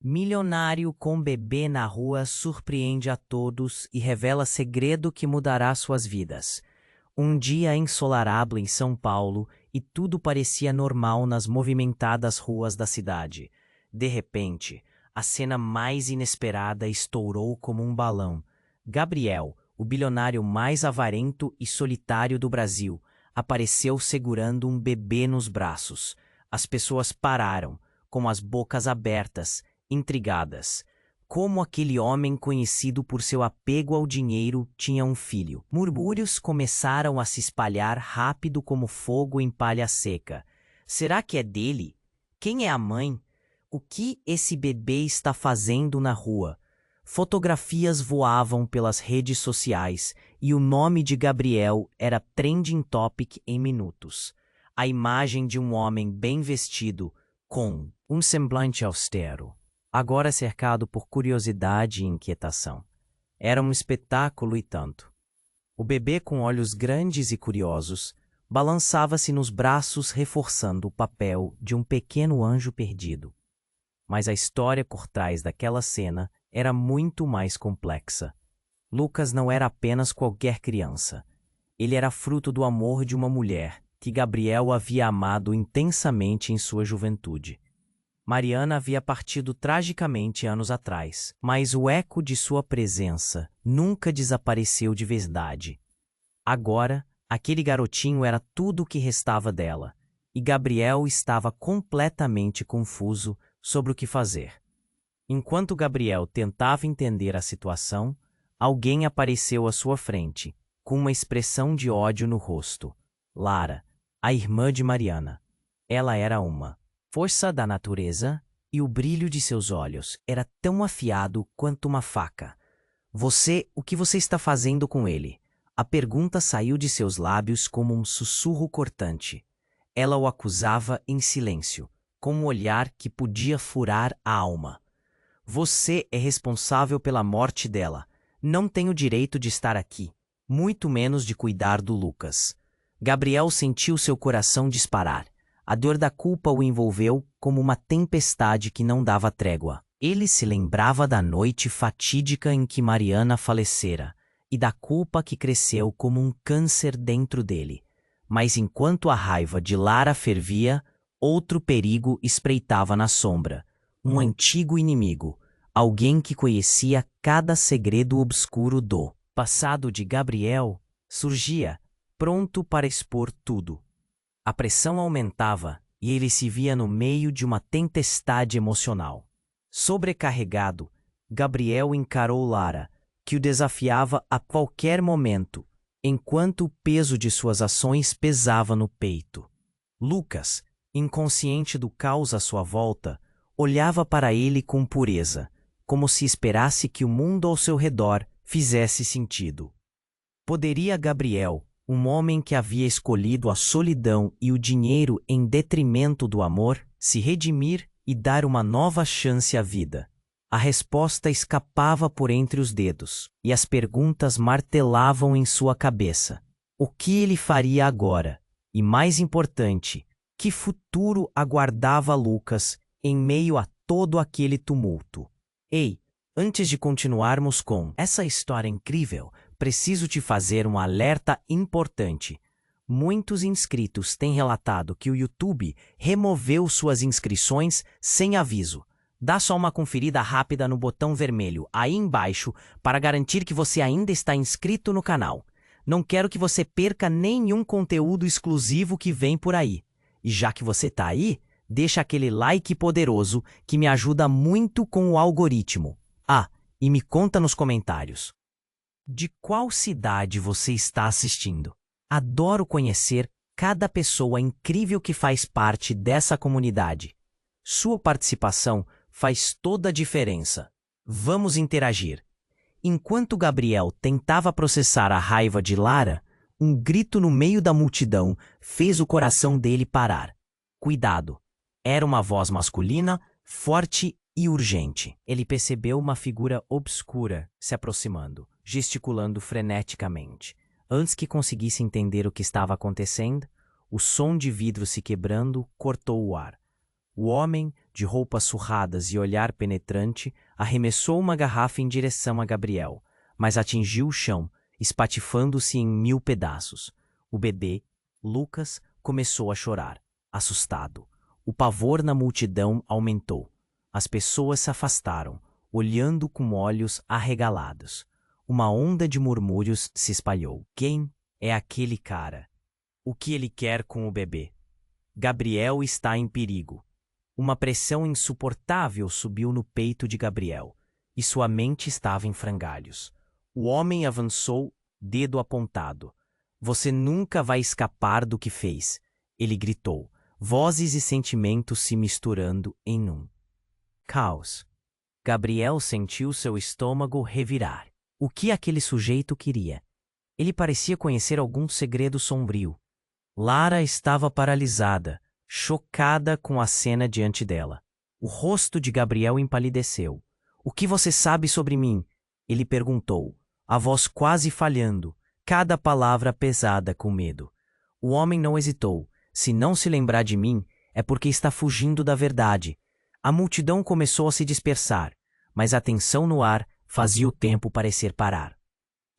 Milionário com bebê na rua surpreende a todos e revela segredo que mudará suas vidas. Um dia ensolarado em São Paulo e tudo parecia normal nas movimentadas ruas da cidade. De repente, a cena mais inesperada estourou como um balão. Gabriel, o bilionário mais avarento e solitário do Brasil, apareceu segurando um bebê nos braços. As pessoas pararam, com as bocas abertas, intrigadas. Como aquele homem conhecido por seu apego ao dinheiro tinha um filho. Murmúrios começaram a se espalhar rápido como fogo em palha seca. Será que é dele? Quem é a mãe? O que esse bebê está fazendo na rua? Fotografias voavam pelas redes sociais e o nome de Gabriel era trending topic em minutos. A imagem de um homem bem vestido, com um semblante austero, agora cercado por curiosidade e inquietação. Era um espetáculo e tanto. O bebê, com olhos grandes e curiosos, balançava-se nos braços, reforçando o papel de um pequeno anjo perdido. Mas a história por trás daquela cena era muito mais complexa. Lucas não era apenas qualquer criança. Ele era fruto do amor de uma mulher que Gabriel havia amado intensamente em sua juventude. Mariana havia partido tragicamente anos atrás, mas o eco de sua presença nunca desapareceu de verdade. Agora, aquele garotinho era tudo o que restava dela, e Gabriel estava completamente confuso sobre o que fazer. Enquanto Gabriel tentava entender a situação, alguém apareceu à sua frente, com uma expressão de ódio no rosto. Lara, a irmã de Mariana. Ela era uma força da natureza, e o brilho de seus olhos era tão afiado quanto uma faca. O que você está fazendo com ele? A pergunta saiu de seus lábios como um sussurro cortante. Ela o acusava em silêncio, com um olhar que podia furar a alma. Você é responsável pela morte dela. Não tem o direito de estar aqui, muito menos de cuidar do Lucas. Gabriel sentiu seu coração disparar. A dor da culpa o envolveu como uma tempestade que não dava trégua. Ele se lembrava da noite fatídica em que Mariana falecera e da culpa que cresceu como um câncer dentro dele. Mas enquanto a raiva de Lara fervia, outro perigo espreitava na sombra. Um antigo inimigo, alguém que conhecia cada segredo obscuro do passado de Gabriel, surgia, pronto para expor tudo. A pressão aumentava e ele se via no meio de uma tempestade emocional. Sobrecarregado, Gabriel encarou Lara, que o desafiava a qualquer momento, enquanto o peso de suas ações pesava no peito. Lucas, inconsciente do caos à sua volta, olhava para ele com pureza, como se esperasse que o mundo ao seu redor fizesse sentido. Poderia Gabriel, um homem que havia escolhido a solidão e o dinheiro em detrimento do amor, se redimir e dar uma nova chance à vida? A resposta escapava por entre os dedos, e as perguntas martelavam em sua cabeça. O que ele faria agora? E mais importante, que futuro aguardava Lucas em meio a todo aquele tumulto? Ei, antes de continuarmos com essa história incrível, preciso te fazer um alerta importante. Muitos inscritos têm relatado que o YouTube removeu suas inscrições sem aviso. Dá só uma conferida rápida no botão vermelho aí embaixo para garantir que você ainda está inscrito no canal. Não quero que você perca nenhum conteúdo exclusivo que vem por aí. E já que você está aí, deixa aquele like poderoso que me ajuda muito com o algoritmo. Ah, e me conta nos comentários. De qual cidade você está assistindo? Adoro conhecer cada pessoa incrível que faz parte dessa comunidade. Sua participação faz toda a diferença. Vamos interagir. Enquanto Gabriel tentava processar a raiva de Lara, um grito no meio da multidão fez o coração dele parar. Cuidado! Era uma voz masculina, forte e urgente. Ele percebeu uma figura obscura se aproximando, gesticulando freneticamente. Antes que conseguisse entender o que estava acontecendo, o som de vidro se quebrando cortou o ar. O homem, de roupas surradas e olhar penetrante, arremessou uma garrafa em direção a Gabriel, mas atingiu o chão, espatifando-se em 1000 pedaços. O bebê, Lucas, começou a chorar, assustado. O pavor na multidão aumentou. As pessoas se afastaram, olhando com olhos arregalados. Uma onda de murmúrios se espalhou. Quem é aquele cara? O que ele quer com o bebê? Gabriel está em perigo. Uma pressão insuportável subiu no peito de Gabriel, e sua mente estava em frangalhos. O homem avançou, dedo apontado. Você nunca vai escapar do que fez, ele gritou, vozes e sentimentos se misturando em um caos. Gabriel sentiu seu estômago revirar. O que aquele sujeito queria? Ele parecia conhecer algum segredo sombrio. Lara estava paralisada, chocada com a cena diante dela. O rosto de Gabriel empalideceu. O que você sabe sobre mim? Ele perguntou, a voz quase falhando, cada palavra pesada com medo. O homem não hesitou. Se não se lembrar de mim, é porque está fugindo da verdade. A multidão começou a se dispersar, mas a tensão no ar fazia o tempo parecer parar.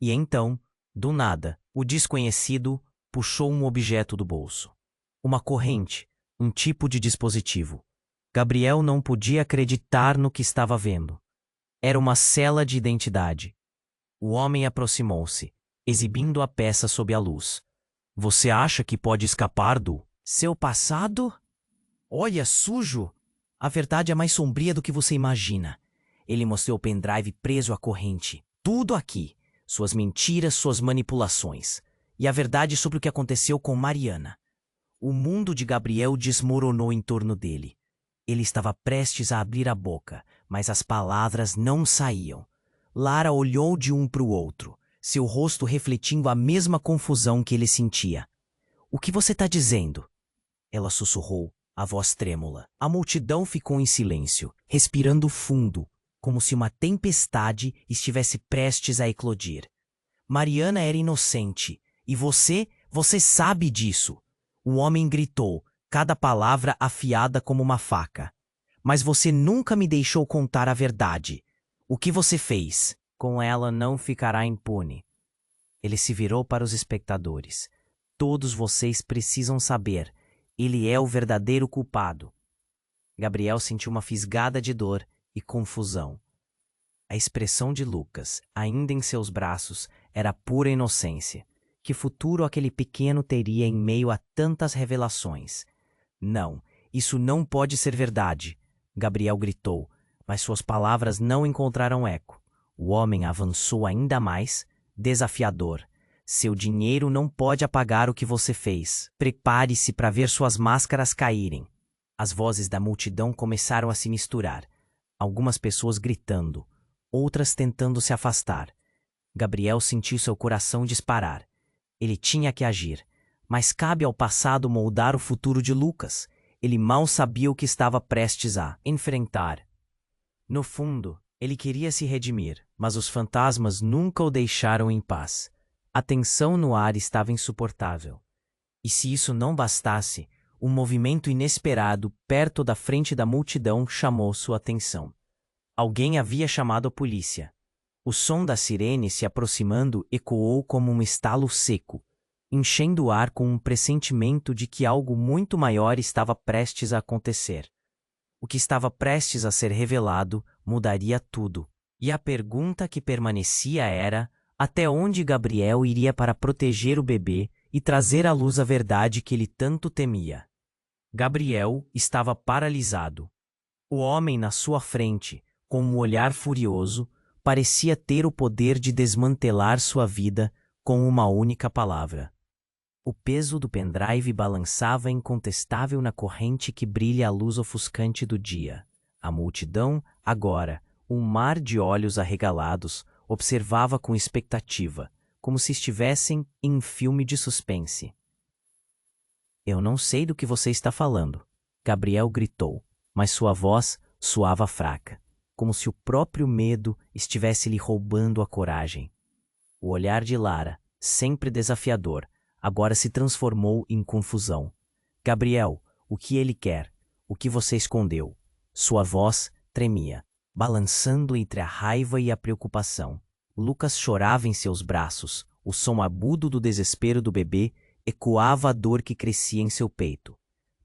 E então, do nada, o desconhecido puxou um objeto do bolso. Uma corrente, um tipo de dispositivo. Gabriel não podia acreditar no que estava vendo. Era uma cela de identidade. O homem aproximou-se, exibindo a peça sob a luz. Você acha que pode escapar do seu passado? Olha, sujo! A verdade é mais sombria do que você imagina. Ele mostrou o pendrive preso à corrente. Tudo aqui. Suas mentiras, suas manipulações. E a verdade sobre o que aconteceu com Mariana. O mundo de Gabriel desmoronou em torno dele. Ele estava prestes a abrir a boca, mas as palavras não saíam. Lara olhou de um para o outro, seu rosto refletindo a mesma confusão que ele sentia. O que você está dizendo? Ela sussurrou, a voz trêmula. A multidão ficou em silêncio, respirando fundo, como se uma tempestade estivesse prestes a eclodir. Mariana era inocente, e você sabe disso. O homem gritou, cada palavra afiada como uma faca. Mas você nunca me deixou contar a verdade. O que você fez? Com ela não ficará impune. Ele se virou para os espectadores. Todos vocês precisam saber. Ele é o verdadeiro culpado. Gabriel sentiu uma fisgada de dor e confusão. A expressão de Lucas, ainda em seus braços, era pura inocência. Que futuro aquele pequeno teria em meio a tantas revelações? Não, isso não pode ser verdade, Gabriel gritou, mas suas palavras não encontraram eco. O homem avançou ainda mais, desafiador. Seu dinheiro não pode apagar o que você fez. Prepare-se para ver suas máscaras caírem. As vozes da multidão começaram a se misturar. Algumas pessoas gritando, outras tentando se afastar. Gabriel sentiu seu coração disparar. Ele tinha que agir, mas cabe ao passado moldar o futuro de Lucas. Ele mal sabia o que estava prestes a enfrentar. No fundo, ele queria se redimir, mas os fantasmas nunca o deixaram em paz. A tensão no ar estava insuportável. E se isso não bastasse, um movimento inesperado perto da frente da multidão chamou sua atenção. Alguém havia chamado a polícia. O som da sirene se aproximando ecoou como um estalo seco, enchendo o ar com um pressentimento de que algo muito maior estava prestes a acontecer. O que estava prestes a ser revelado mudaria tudo. E a pergunta que permanecia era: até onde Gabriel iria para proteger o bebê e trazer à luz a verdade que ele tanto temia? Gabriel estava paralisado. O homem na sua frente, com um olhar furioso, parecia ter o poder de desmantelar sua vida com uma única palavra. O peso do pendrive balançava incontestável na corrente que brilha à luz ofuscante do dia. A multidão, agora, um mar de olhos arregalados, observava com expectativa, como se estivessem em um filme de suspense. Eu não sei do que você está falando, Gabriel gritou, mas sua voz soava fraca, como se o próprio medo estivesse lhe roubando a coragem. O olhar de Lara, sempre desafiador, agora se transformou em confusão. Gabriel, o que ele quer? O que você escondeu? Sua voz tremia, balançando entre a raiva e a preocupação. Lucas chorava em seus braços. O som agudo do desespero do bebê ecoava a dor que crescia em seu peito.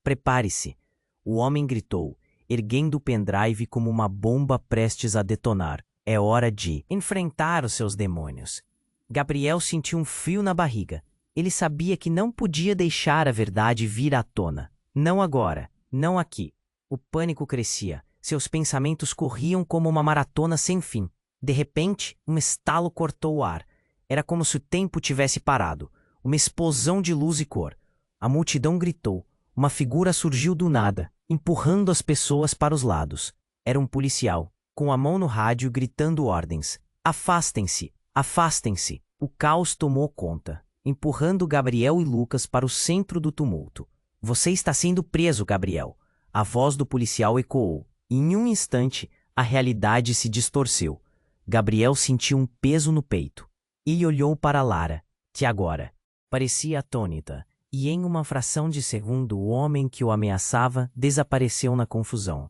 Prepare-se, o homem gritou, erguendo o pendrive como uma bomba prestes a detonar. É hora de enfrentar os seus demônios. Gabriel sentiu um frio na barriga. Ele sabia que não podia deixar a verdade vir à tona. Não agora, não aqui. O pânico crescia. Seus pensamentos corriam como uma maratona sem fim. De repente, um estalo cortou o ar. Era como se o tempo tivesse parado. Uma explosão de luz e cor. A multidão gritou. Uma figura surgiu do nada, empurrando as pessoas para os lados. Era um policial, com a mão no rádio gritando ordens. Afastem-se! Afastem-se! O caos tomou conta, empurrando Gabriel e Lucas para o centro do tumulto. Você está sendo preso, Gabriel. A voz do policial ecoou. E em um instante, a realidade se distorceu. Gabriel sentiu um peso no peito. E olhou para Lara, que agora parecia atônita. E em uma fração de segundo o homem que o ameaçava desapareceu na confusão.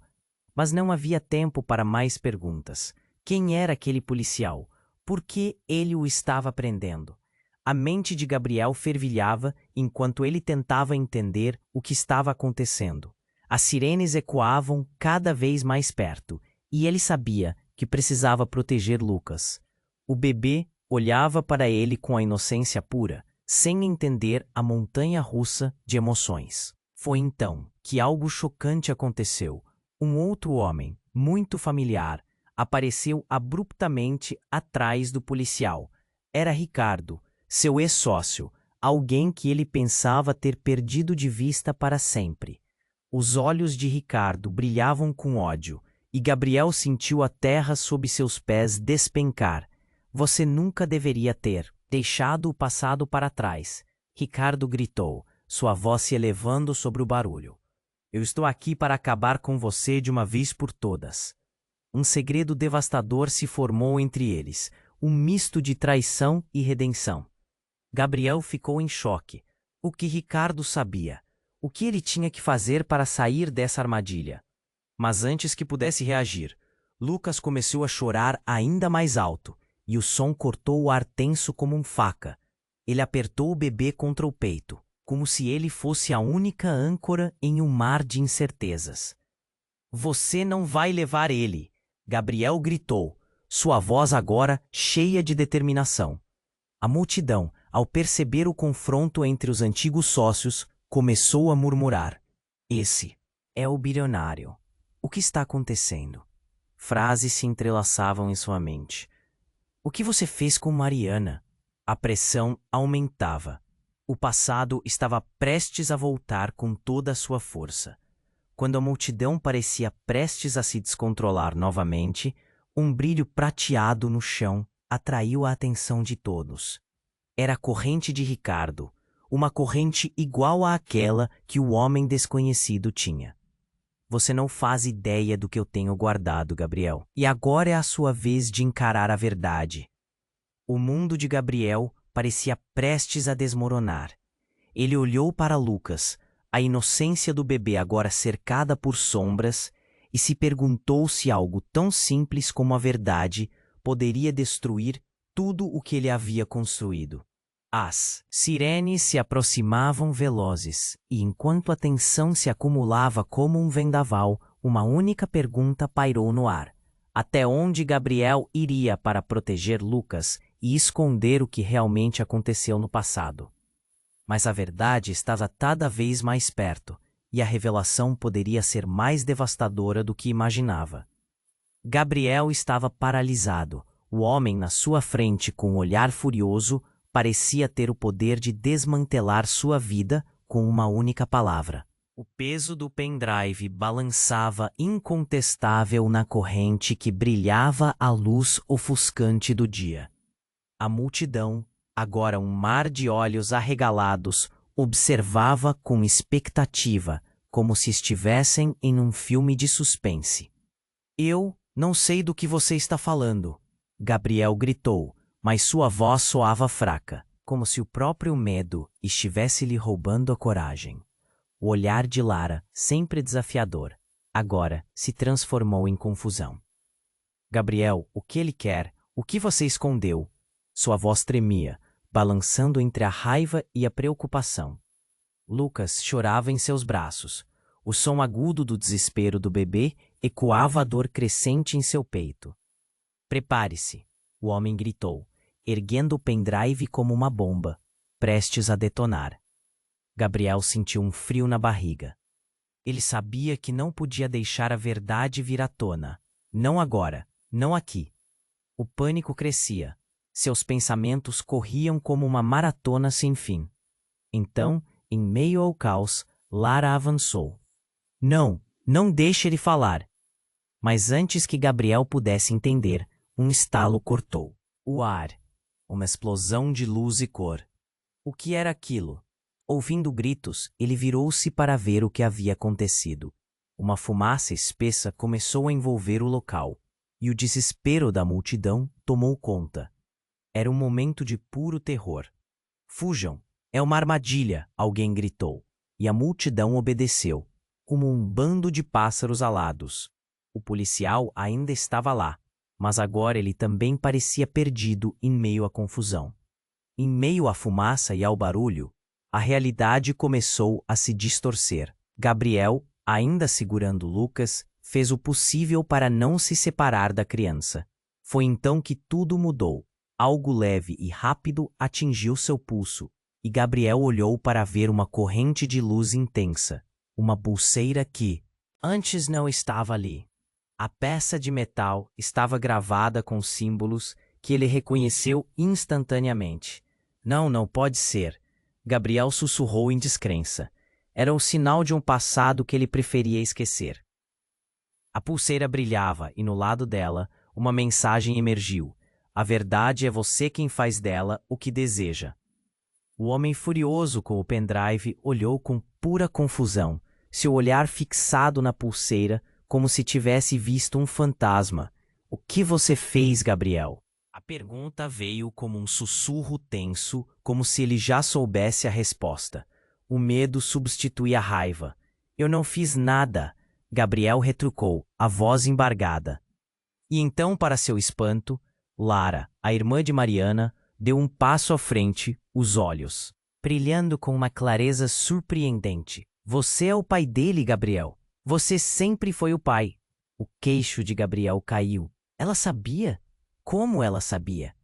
Mas não havia tempo para mais perguntas. Quem era aquele policial? Por que ele o estava prendendo? A mente de Gabriel fervilhava enquanto ele tentava entender o que estava acontecendo. As sirenes ecoavam cada vez mais perto, e ele sabia que precisava proteger Lucas. O bebê olhava para ele com a inocência pura, sem entender a montanha-russa de emoções. Foi então que algo chocante aconteceu. Um outro homem, muito familiar, apareceu abruptamente atrás do policial. Era Ricardo, seu ex-sócio, alguém que ele pensava ter perdido de vista para sempre. Os olhos de Ricardo brilhavam com ódio, e Gabriel sentiu a terra sob seus pés despencar. Você nunca deveria ter deixado o passado para trás, Ricardo gritou, sua voz se elevando sobre o barulho. Eu estou aqui para acabar com você de uma vez por todas. Um segredo devastador se formou entre eles, um misto de traição e redenção. Gabriel ficou em choque. O que Ricardo sabia? O que ele tinha que fazer para sair dessa armadilha? Mas antes que pudesse reagir, Lucas começou a chorar ainda mais alto, e o som cortou o ar tenso como faca. Ele apertou o bebê contra o peito, como se ele fosse a única âncora em um mar de incertezas. Você não vai levar ele, Gabriel gritou, sua voz agora cheia de determinação. A multidão, ao perceber o confronto entre os antigos sócios, começou a murmurar. Esse é o bilionário. O que está acontecendo? Frases se entrelaçavam em sua mente. O que você fez com Mariana? A pressão aumentava. O passado estava prestes a voltar com toda a sua força. Quando a multidão parecia prestes a se descontrolar novamente, um brilho prateado no chão atraiu a atenção de todos. Era a corrente de Ricardo, uma corrente igual àquela que o homem desconhecido tinha. Você não faz ideia do que eu tenho guardado, Gabriel. E agora é a sua vez de encarar a verdade. O mundo de Gabriel parecia prestes a desmoronar. Ele olhou para Lucas, a inocência do bebê agora cercada por sombras, e se perguntou se algo tão simples como a verdade poderia destruir tudo o que ele havia construído. As sirenes se aproximavam velozes, e enquanto a tensão se acumulava como um vendaval, uma única pergunta pairou no ar. Até onde Gabriel iria para proteger Lucas e esconder o que realmente aconteceu no passado? Mas a verdade estava cada vez mais perto, e a revelação poderia ser mais devastadora do que imaginava. Gabriel estava paralisado. O homem na sua frente, com um olhar furioso, parecia ter o poder de desmantelar sua vida com uma única palavra. O peso do pendrive balançava incontestável na corrente que brilhava à luz ofuscante do dia. A multidão, agora um mar de olhos arregalados, observava com expectativa, como se estivessem em um filme de suspense. Eu não sei do que você está falando, Gabriel gritou, mas sua voz soava fraca, como se o próprio medo estivesse lhe roubando a coragem. O olhar de Lara, sempre desafiador, agora se transformou em confusão. Gabriel, o que ele quer? O que você escondeu? Sua voz tremia, balançando entre a raiva e a preocupação. Lucas chorava em seus braços. O som agudo do desespero do bebê ecoava a dor crescente em seu peito. Prepare-se, o homem gritou, erguendo o pendrive como uma bomba, prestes a detonar. Gabriel sentiu um frio na barriga. Ele sabia que não podia deixar a verdade vir à tona. Não agora, não aqui. O pânico crescia. Seus pensamentos corriam como uma maratona sem fim. Então, em meio ao caos, Lara avançou. Não, não deixe ele falar. Mas antes que Gabriel pudesse entender, um estalo cortou o ar. Uma explosão de luz e cor. O que era aquilo? Ouvindo gritos, ele virou-se para ver o que havia acontecido. Uma fumaça espessa começou a envolver o local, e o desespero da multidão tomou conta. Era um momento de puro terror. Fujam! É uma armadilha! Alguém gritou, e a multidão obedeceu, como um bando de pássaros alados. O policial ainda estava lá, mas agora ele também parecia perdido em meio à confusão. Em meio à fumaça e ao barulho, a realidade começou a se distorcer. Gabriel, ainda segurando Lucas, fez o possível para não se separar da criança. Foi então que tudo mudou. Algo leve e rápido atingiu seu pulso, e Gabriel olhou para ver uma corrente de luz intensa, uma pulseira que, antes não estava ali. A peça de metal estava gravada com símbolos que ele reconheceu instantaneamente. Não, não pode ser. Gabriel sussurrou em descrença. Era o sinal de um passado que ele preferia esquecer. A pulseira brilhava e no lado dela, uma mensagem emergiu. A verdade é você quem faz dela o que deseja. O homem furioso com o pendrive olhou com pura confusão, seu olhar fixado na pulseira, como se tivesse visto um fantasma. O que você fez, Gabriel? A pergunta veio como um sussurro tenso, como se ele já soubesse a resposta. O medo substituía a raiva. Eu não fiz nada, Gabriel retrucou, a voz embargada. E então, para seu espanto, Lara, a irmã de Mariana, deu um passo à frente, os olhos brilhando com uma clareza surpreendente. Você é o pai dele, Gabriel. Você sempre foi o pai. O queixo de Gabriel caiu. Ela sabia? Como ela sabia?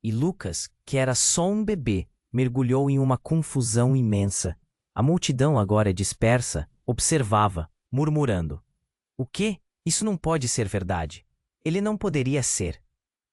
E Lucas, que era só um bebê, mergulhou em uma confusão imensa. A multidão, agora dispersa, observava, murmurando. O quê? Isso não pode ser verdade. Ele não poderia ser.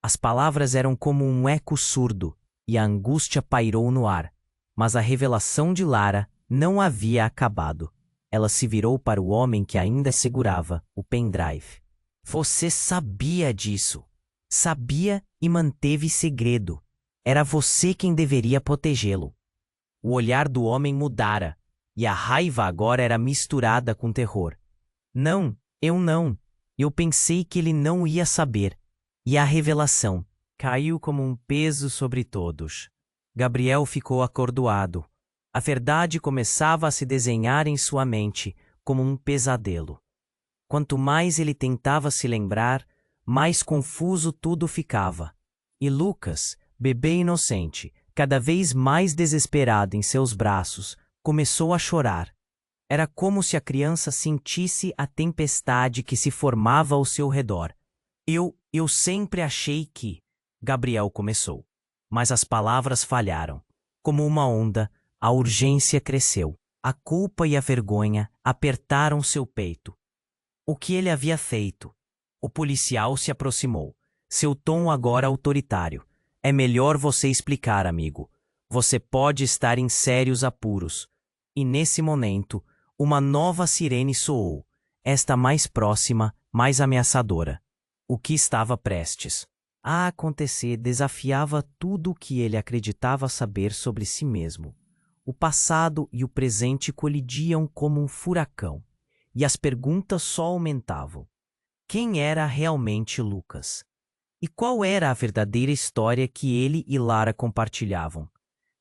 As palavras eram como um eco surdo, e a angústia pairou no ar. Mas a revelação de Lara não havia acabado. Ela se virou para o homem que ainda segurava o pendrive. Você sabia disso. Sabia e manteve segredo. Era você quem deveria protegê-lo. O olhar do homem mudara, e a raiva agora era misturada com terror. Não, eu não. Eu pensei que ele não ia saber. E a revelação caiu como um peso sobre todos. Gabriel ficou acordoado. A verdade começava a se desenhar em sua mente como um pesadelo. Quanto mais ele tentava se lembrar, mais confuso tudo ficava. E Lucas, bebê inocente, cada vez mais desesperado em seus braços, começou a chorar. Era como se a criança sentisse a tempestade que se formava ao seu redor. Eu sempre achei que... Gabriel começou. Mas as palavras falharam. Como uma onda, a urgência cresceu. A culpa e a vergonha apertaram seu peito. O que ele havia feito? O policial se aproximou. Seu tom agora autoritário. É melhor você explicar, amigo. Você pode estar em sérios apuros. E nesse momento, uma nova sirene soou. Esta mais próxima, mais ameaçadora. O que estava prestes a acontecer desafiava tudo o que ele acreditava saber sobre si mesmo. O passado e o presente colidiam como um furacão, e as perguntas só aumentavam. Quem era realmente Lucas? E qual era a verdadeira história que ele e Lara compartilhavam?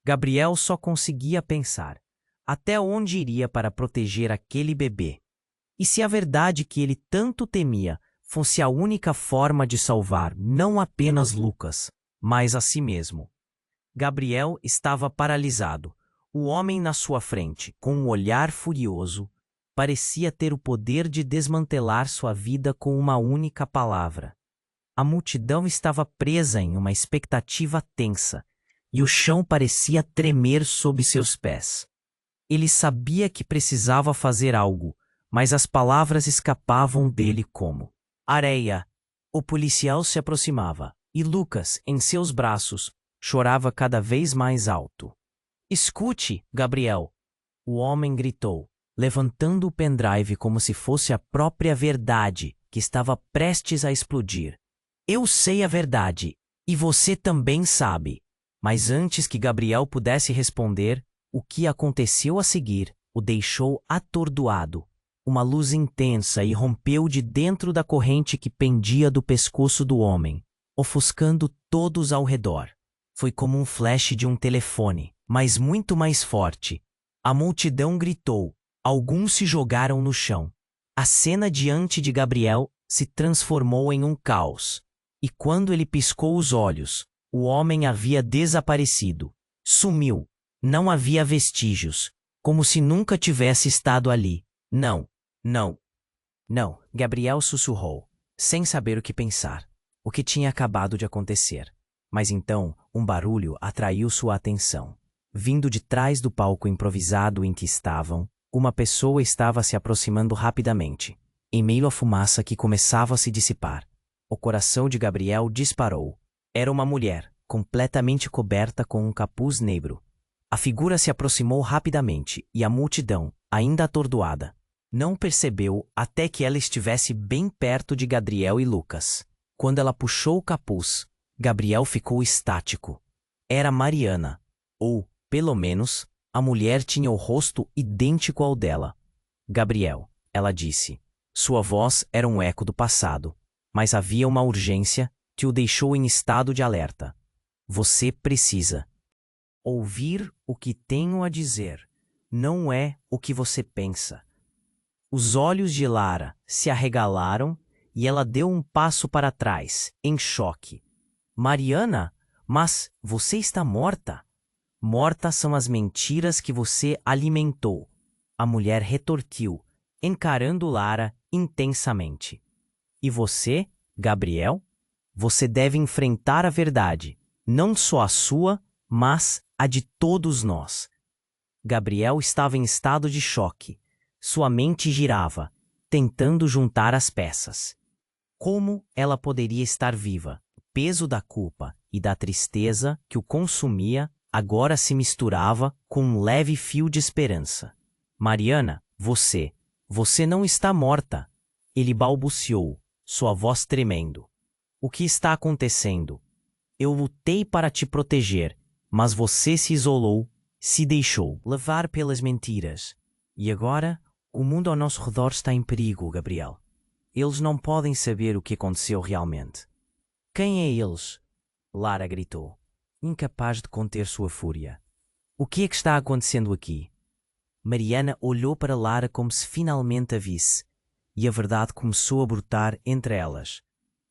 Gabriel só conseguia pensar. Até onde iria para proteger aquele bebê? E se a verdade que ele tanto temia fosse a única forma de salvar não apenas Lucas, mas a si mesmo? Gabriel estava paralisado. O homem na sua frente, com um olhar furioso, parecia ter o poder de desmantelar sua vida com uma única palavra. A multidão estava presa em uma expectativa tensa, e o chão parecia tremer sob seus pés. Ele sabia que precisava fazer algo, mas as palavras escapavam dele como areia. O policial se aproximava, e Lucas, em seus braços, chorava cada vez mais alto. Escute, Gabriel! O homem gritou, levantando o pendrive como se fosse a própria verdade que estava prestes a explodir. Eu sei a verdade, e você também sabe. Mas antes que Gabriel pudesse responder, o que aconteceu a seguir o deixou atordoado. Uma luz intensa irrompeu de dentro da corrente que pendia do pescoço do homem, ofuscando todos ao redor. Foi como um flash de um telefone, mas muito mais forte. A multidão gritou. Alguns se jogaram no chão. A cena diante de Gabriel se transformou em um caos. E quando ele piscou os olhos, o homem havia desaparecido. Sumiu. Não havia vestígios, como se nunca tivesse estado ali. Não, não, não, Gabriel sussurrou, sem saber o que pensar. O que tinha acabado de acontecer. Mas então, um barulho atraiu sua atenção. Vindo de trás do palco improvisado em que estavam, uma pessoa estava se aproximando rapidamente, em meio à fumaça que começava a se dissipar. O coração de Gabriel disparou. Era uma mulher, completamente coberta com um capuz negro. A figura se aproximou rapidamente e a multidão, ainda atordoada, não percebeu até que ela estivesse bem perto de Gabriel e Lucas. Quando ela puxou o capuz, Gabriel ficou estático. Era Mariana, ou, pelo menos, a mulher tinha o rosto idêntico ao dela. Gabriel, ela disse. Sua voz era um eco do passado, mas havia uma urgência que o deixou em estado de alerta. Você precisa ouvir o que tenho a dizer. Não é o que você pensa. Os olhos de Lara se arregalaram e ela deu um passo para trás, em choque. Mariana, mas você está morta. Mortas são as mentiras que você alimentou. A mulher retorquiu, encarando Lara intensamente. E você, Gabriel? Você deve enfrentar a verdade, não só a sua, mas a de todos nós. Gabriel estava em estado de choque. Sua mente girava, tentando juntar as peças. Como ela poderia estar viva? O peso da culpa e da tristeza que o consumia agora se misturava com um leve fio de esperança. Mariana, você não está morta. Ele balbuciou, sua voz tremendo. O que está acontecendo? Eu lutei para te proteger, mas você se isolou, se deixou levar pelas mentiras. E agora, o mundo ao nosso redor está em perigo, Gabriel. Eles não podem saber o que aconteceu realmente. Quem é eles? Lara gritou, incapaz de conter sua fúria. O que é que está acontecendo aqui? Mariana olhou para Lara como se finalmente a visse, e a verdade começou a brotar entre elas.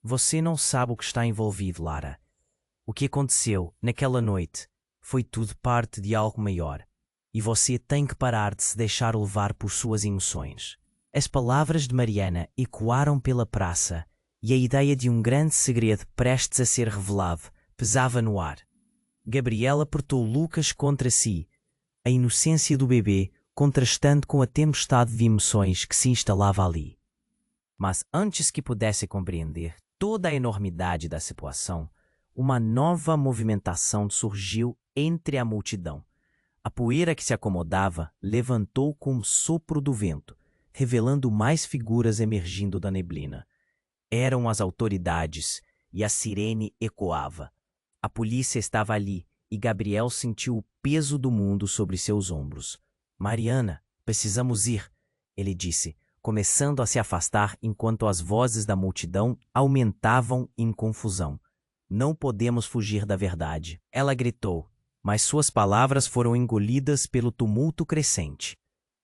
Você não sabe o que está envolvido, Lara. O que aconteceu naquela noite foi tudo parte de algo maior, e você tem que parar de se deixar levar por suas emoções. As palavras de Mariana ecoaram pela praça, e a ideia de um grande segredo prestes a ser revelado pesava no ar. Gabriel apertou Lucas contra si, a inocência do bebê contrastando com a tempestade de emoções que se instalava ali. Mas antes que pudesse compreender toda a enormidade da situação, uma nova movimentação surgiu entre a multidão. A poeira que se acomodava levantou com o sopro do vento, revelando mais figuras emergindo da neblina. Eram as autoridades, e a sirene ecoava. A polícia estava ali, e Gabriel sentiu o peso do mundo sobre seus ombros. Mariana, precisamos ir, ele disse, começando a se afastar enquanto as vozes da multidão aumentavam em confusão. Não podemos fugir da verdade. Ela gritou, mas suas palavras foram engolidas pelo tumulto crescente.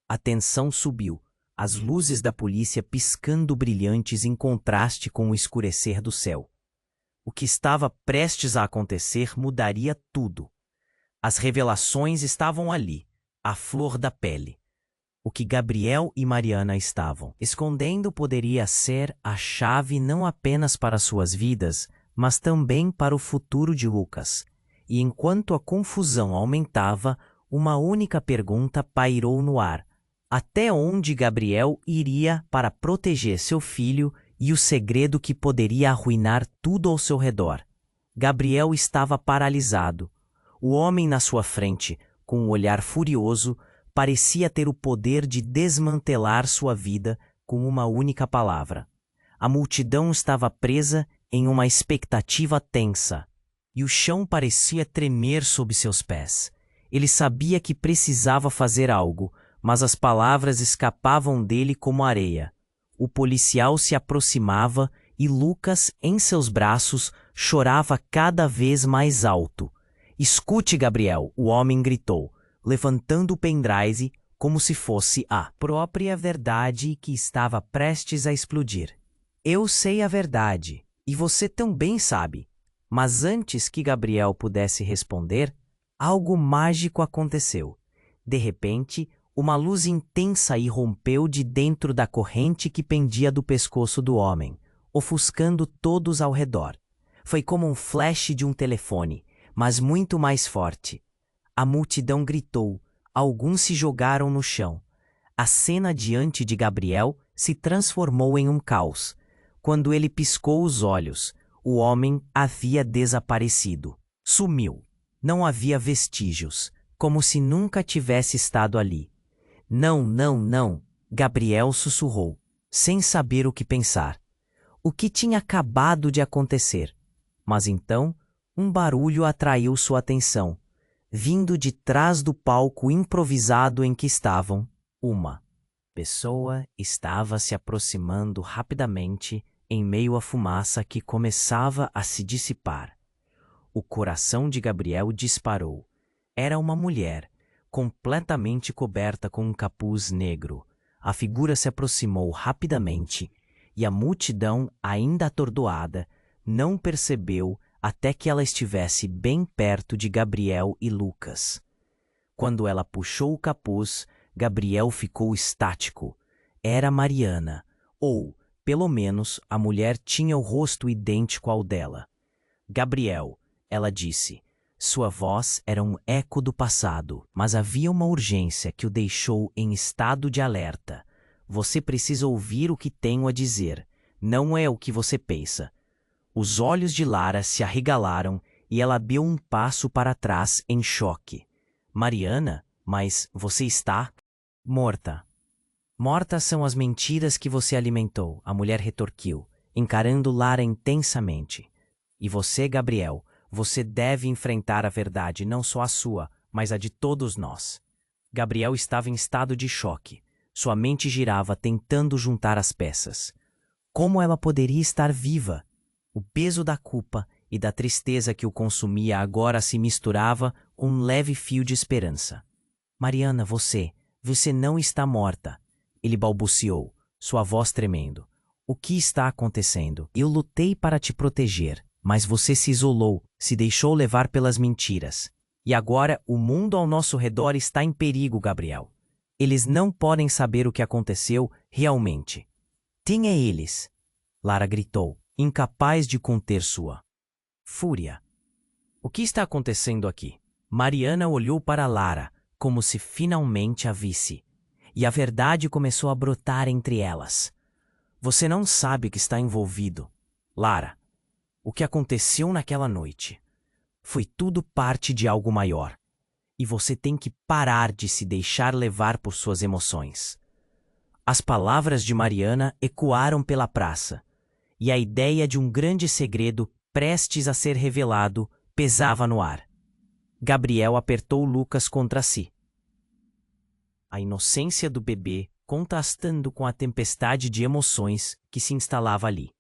A tensão subiu, as luzes da polícia piscando brilhantes em contraste com o escurecer do céu. O que estava prestes a acontecer mudaria tudo. As revelações estavam ali, à flor da pele. O que Gabriel e Mariana estavam escondendo poderia ser a chave não apenas para suas vidas, mas também para o futuro de Lucas. E enquanto a confusão aumentava, uma única pergunta pairou no ar: até onde Gabriel iria para proteger seu filho e o segredo que poderia arruinar tudo ao seu redor? Gabriel estava paralisado. O homem na sua frente, com um olhar furioso, parecia ter o poder de desmantelar sua vida com uma única palavra. A multidão estava presa em uma expectativa tensa, e o chão parecia tremer sob seus pés. Ele sabia que precisava fazer algo, mas as palavras escapavam dele como areia. O policial se aproximava e Lucas, em seus braços, chorava cada vez mais alto. "Escute, Gabriel", o homem gritou, levantando o pendrive como se fosse a própria verdade que estava prestes a explodir. "Eu sei a verdade, e você também sabe." Mas antes que Gabriel pudesse responder, algo mágico aconteceu. De repente, uma luz intensa irrompeu de dentro da corrente que pendia do pescoço do homem, ofuscando todos ao redor. Foi como um flash de um telefone, mas muito mais forte. A multidão gritou, alguns se jogaram no chão. A cena diante de Gabriel se transformou em um caos. Quando ele piscou os olhos, o homem havia desaparecido. Sumiu. Não havia vestígios, como se nunca tivesse estado ali. "Não, não, não", Gabriel sussurrou, sem saber o que pensar. O que tinha acabado de acontecer? Mas então, um barulho atraiu sua atenção. Vindo de trás do palco improvisado em que estavam, uma pessoa estava se aproximando rapidamente em meio à fumaça que começava a se dissipar. O coração de Gabriel disparou. Era uma mulher, completamente coberta com um capuz negro. A figura se aproximou rapidamente e a multidão, ainda atordoada, não percebeu até que ela estivesse bem perto de Gabriel e Lucas. Quando ela puxou o capuz, Gabriel ficou estático. Era Mariana, ou, pelo menos, a mulher tinha o rosto idêntico ao dela. "Gabriel", ela disse. Sua voz era um eco do passado, mas havia uma urgência que o deixou em estado de alerta. "Você precisa ouvir o que tenho a dizer. Não é o que você pensa." Os olhos de Lara se arregalaram e ela deu um passo para trás em choque. "Mariana, mas você está morta." "Mortas são as mentiras que você alimentou", a mulher retorquiu, encarando Lara intensamente. "E você, Gabriel, você deve enfrentar a verdade, não só a sua, mas a de todos nós." Gabriel estava em estado de choque. Sua mente girava tentando juntar as peças. Como ela poderia estar viva? O peso da culpa e da tristeza que o consumia agora se misturava com um leve fio de esperança. "Mariana, você não está morta." Ele balbuciou, sua voz tremendo. "O que está acontecendo? Eu lutei para te proteger, mas você se isolou, se deixou levar pelas mentiras. E agora o mundo ao nosso redor está em perigo, Gabriel. Eles não podem saber o que aconteceu realmente." "Quem é eles?" Lara gritou, incapaz de conter sua fúria. "O que está acontecendo aqui?" Mariana olhou para Lara, como se finalmente a visse. E a verdade começou a brotar entre elas. "Você não sabe o que está envolvido, Lara. O que aconteceu naquela noite foi tudo parte de algo maior. E você tem que parar de se deixar levar por suas emoções." As palavras de Mariana ecoaram pela praça, e a ideia de um grande segredo prestes a ser revelado pesava no ar. Gabriel apertou Lucas contra si. A inocência do bebê contrastando com a tempestade de emoções que se instalava ali.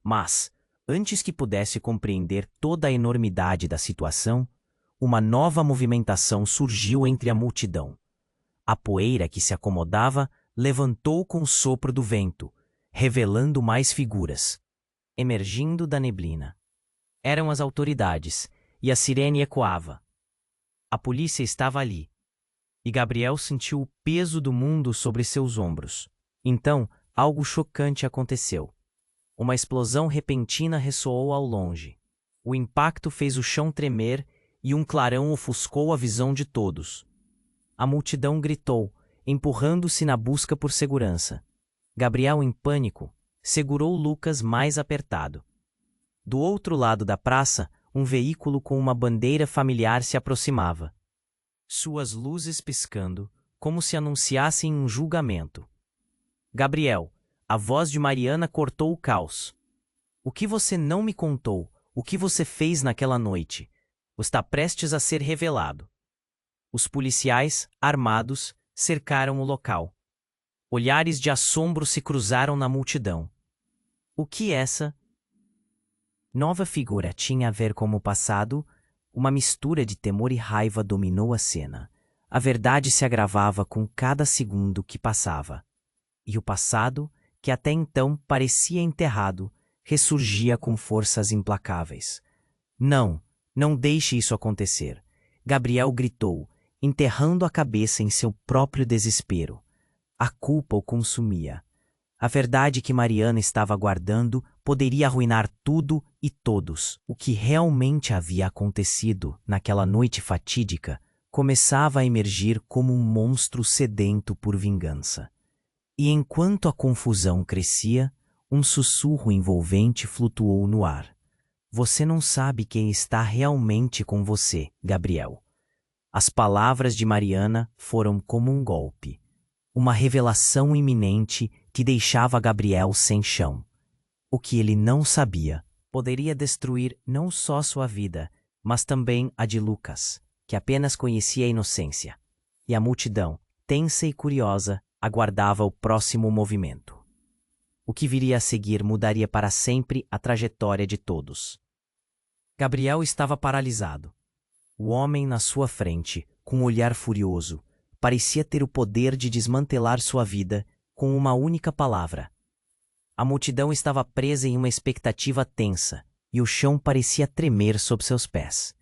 Mas, antes que pudesse compreender toda a enormidade da situação, uma nova movimentação surgiu entre a multidão. A poeira que se acomodava levantou com o sopro do vento, revelando mais figuras, emergindo da neblina. Eram as autoridades, e a sirene ecoava. A polícia estava ali, e Gabriel sentiu o peso do mundo sobre seus ombros. Então, algo chocante aconteceu. Uma explosão repentina ressoou ao longe. O impacto fez o chão tremer e um clarão ofuscou a visão de todos. A multidão gritou, empurrando-se na busca por segurança. Gabriel, em pânico, segurou Lucas mais apertado. Do outro lado da praça, um veículo com uma bandeira familiar se aproximava. Suas luzes piscando, como se anunciassem um julgamento. Gabriel, a voz de Mariana cortou o caos. O que você não me contou? O que você fez naquela noite? Está prestes a ser revelado. Os policiais, armados, cercaram o local. Olhares de assombro se cruzaram na multidão. O que essa nova figura tinha a ver com o passado? Uma mistura de temor e raiva dominou a cena. A verdade se agravava com cada segundo que passava. E o passado, que até então parecia enterrado, ressurgia com forças implacáveis. Não, não deixe isso acontecer. Gabriel gritou, enterrando a cabeça em seu próprio desespero. A culpa o consumia. A verdade que Mariana estava guardando poderia arruinar tudo e todos. O que realmente havia acontecido naquela noite fatídica começava a emergir como um monstro sedento por vingança. E enquanto a confusão crescia, um sussurro envolvente flutuou no ar. Você não sabe quem está realmente com você, Gabriel. As palavras de Mariana foram como um golpe. Uma revelação iminente que deixava Gabriel sem chão. O que ele não sabia poderia destruir não só sua vida, mas também a de Lucas, que apenas conhecia a inocência. E a multidão, tensa e curiosa, aguardava o próximo movimento. O que viria a seguir mudaria para sempre a trajetória de todos. Gabriel estava paralisado. O homem na sua frente, com um olhar furioso, parecia ter o poder de desmantelar sua vida com uma única palavra. A multidão estava presa em uma expectativa tensa, e o chão parecia tremer sob seus pés.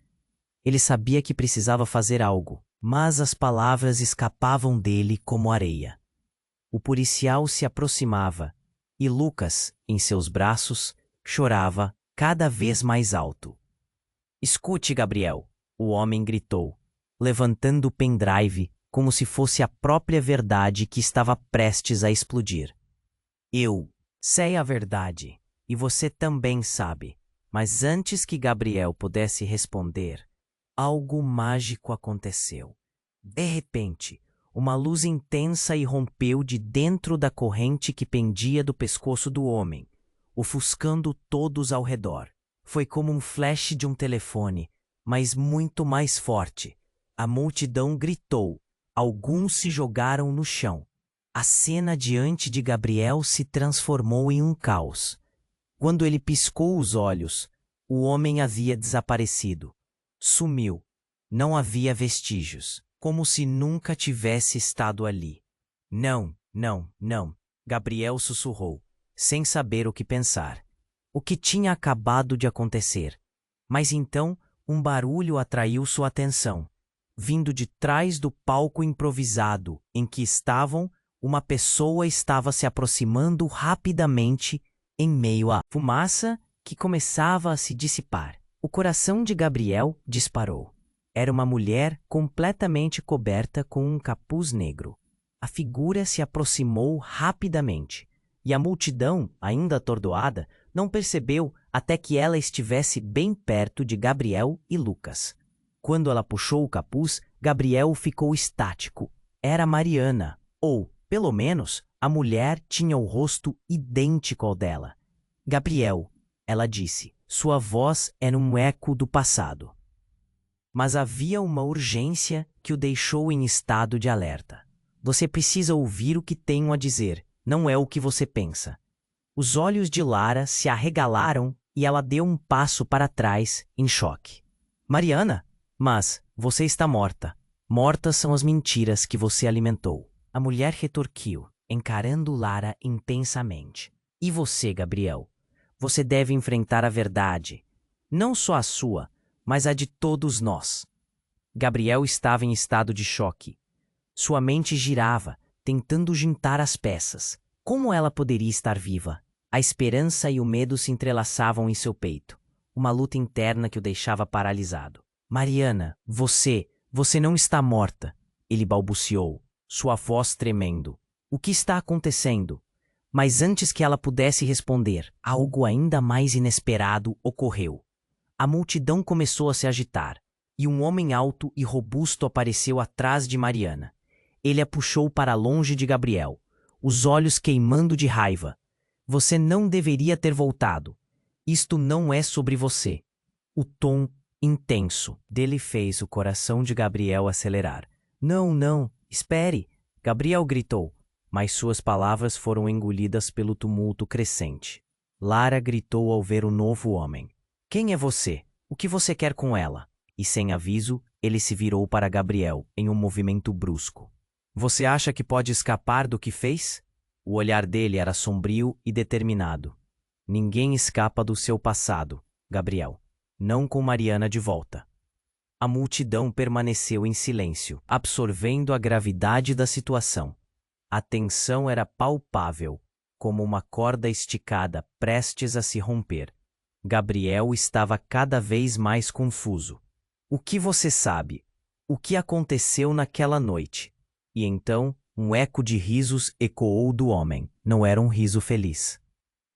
Ele sabia que precisava fazer algo, mas as palavras escapavam dele como areia. O policial se aproximava, e Lucas, em seus braços, chorava cada vez mais alto. Escute, Gabriel, o homem gritou, levantando o pendrive como se fosse a própria verdade que estava prestes a explodir. Eu sei a verdade, e você também sabe, mas antes que Gabriel pudesse responder, algo mágico aconteceu. De repente, uma luz intensa irrompeu de dentro da corrente que pendia do pescoço do homem, ofuscando todos ao redor. Foi como um flash de um telefone, mas muito mais forte. A multidão gritou. Alguns se jogaram no chão. A cena diante de Gabriel se transformou em um caos. Quando ele piscou os olhos, o homem havia desaparecido. Sumiu. Não havia vestígios, como se nunca tivesse estado ali. Não, não, não, Gabriel sussurrou, sem saber o que pensar. O que tinha acabado de acontecer? Mas então, um barulho atraiu sua atenção. Vindo de trás do palco improvisado em que estavam, uma pessoa estava se aproximando rapidamente em meio à fumaça que começava a se dissipar. O coração de Gabriel disparou. Era uma mulher completamente coberta com um capuz negro. A figura se aproximou rapidamente, e a multidão, ainda atordoada, não percebeu até que ela estivesse bem perto de Gabriel e Lucas. Quando ela puxou o capuz, Gabriel ficou estático. Era Mariana, ou, pelo menos, a mulher tinha o rosto idêntico ao dela. Gabriel, ela disse, sua voz era um eco do passado. Mas havia uma urgência que o deixou em estado de alerta. Você precisa ouvir o que tenho a dizer, não é o que você pensa. Os olhos de Lara se arregalaram e ela deu um passo para trás, em choque. Mariana? Mas você está morta. Mortas são as mentiras que você alimentou. A mulher retorquiu, encarando Lara intensamente. E você, Gabriel? Você deve enfrentar a verdade. Não só a sua, mas a de todos nós. Gabriel estava em estado de choque. Sua mente girava, tentando juntar as peças. Como ela poderia estar viva? A esperança e o medo se entrelaçavam em seu peito. Uma luta interna que o deixava paralisado. Mariana, você não está morta, ele balbuciou, sua voz tremendo. O que está acontecendo? Mas antes que ela pudesse responder, algo ainda mais inesperado ocorreu. A multidão começou a se agitar, e um homem alto e robusto apareceu atrás de Mariana. Ele a puxou para longe de Gabriel, os olhos queimando de raiva. Você não deveria ter voltado. Isto não é sobre você. O tom intenso dele fez o coração de Gabriel acelerar. Não, não, espere! Gabriel gritou, mas suas palavras foram engolidas pelo tumulto crescente. Lara gritou ao ver o novo homem. Quem é você? O que você quer com ela? E sem aviso, ele se virou para Gabriel em um movimento brusco. Você acha que pode escapar do que fez? O olhar dele era sombrio e determinado. Ninguém escapa do seu passado, Gabriel. Não com Mariana de volta. A multidão permaneceu em silêncio, absorvendo a gravidade da situação. A tensão era palpável, como uma corda esticada prestes a se romper. Gabriel estava cada vez mais confuso. O que você sabe? O que aconteceu naquela noite? E então, um eco de risos ecoou do homem. Não era um riso feliz,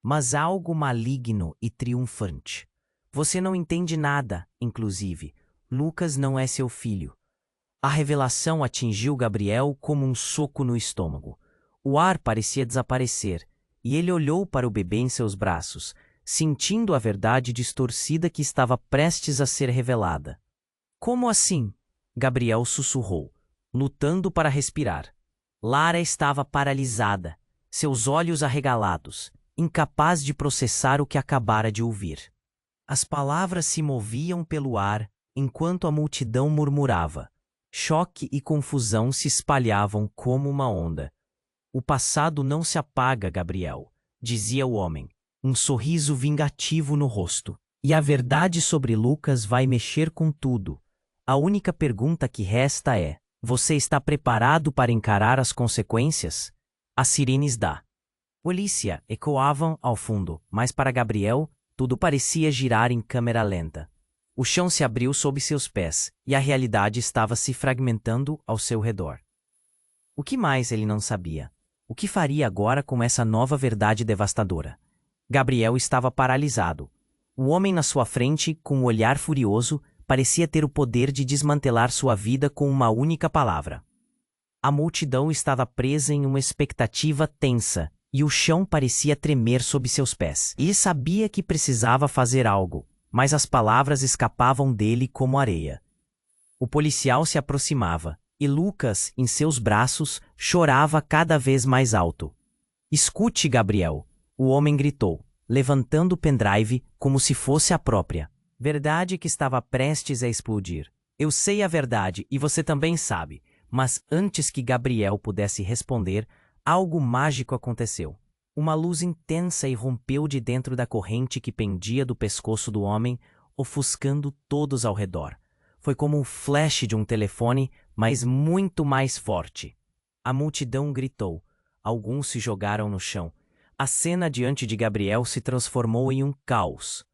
mas algo maligno e triunfante. Você não entende nada, inclusive. Lucas não é seu filho. A revelação atingiu Gabriel como um soco no estômago. O ar parecia desaparecer, e ele olhou para o bebê em seus braços, sentindo a verdade distorcida que estava prestes a ser revelada. Como assim? Gabriel sussurrou, lutando para respirar. Lara estava paralisada, seus olhos arregalados, incapaz de processar o que acabara de ouvir. As palavras se moviam pelo ar, enquanto a multidão murmurava. Choque e confusão se espalhavam como uma onda. O passado não se apaga, Gabriel, dizia o homem, um sorriso vingativo no rosto. E a verdade sobre Lucas vai mexer com tudo. A única pergunta que resta é: você está preparado para encarar as consequências? As sirenes da polícia ecoavam ao fundo, mas para Gabriel, tudo parecia girar em câmera lenta. O chão se abriu sob seus pés, e a realidade estava se fragmentando ao seu redor. O que mais ele não sabia? O que faria agora com essa nova verdade devastadora? Gabriel estava paralisado. O homem na sua frente, com um olhar furioso, parecia ter o poder de desmantelar sua vida com uma única palavra. A multidão estava presa em uma expectativa tensa, e o chão parecia tremer sob seus pés. Ele sabia que precisava fazer algo, mas as palavras escapavam dele como areia. O policial se aproximava, e Lucas, em seus braços, chorava cada vez mais alto. Escute, Gabriel, o homem gritou, levantando o pendrive como se fosse a própria verdade que estava prestes a explodir. Eu sei a verdade e você também sabe, mas antes que Gabriel pudesse responder, algo mágico aconteceu. Uma luz intensa irrompeu de dentro da corrente que pendia do pescoço do homem, ofuscando todos ao redor. Foi como um flash de um telefone, mas muito mais forte. A multidão gritou. Alguns se jogaram no chão. A cena diante de Gabriel se transformou em um caos.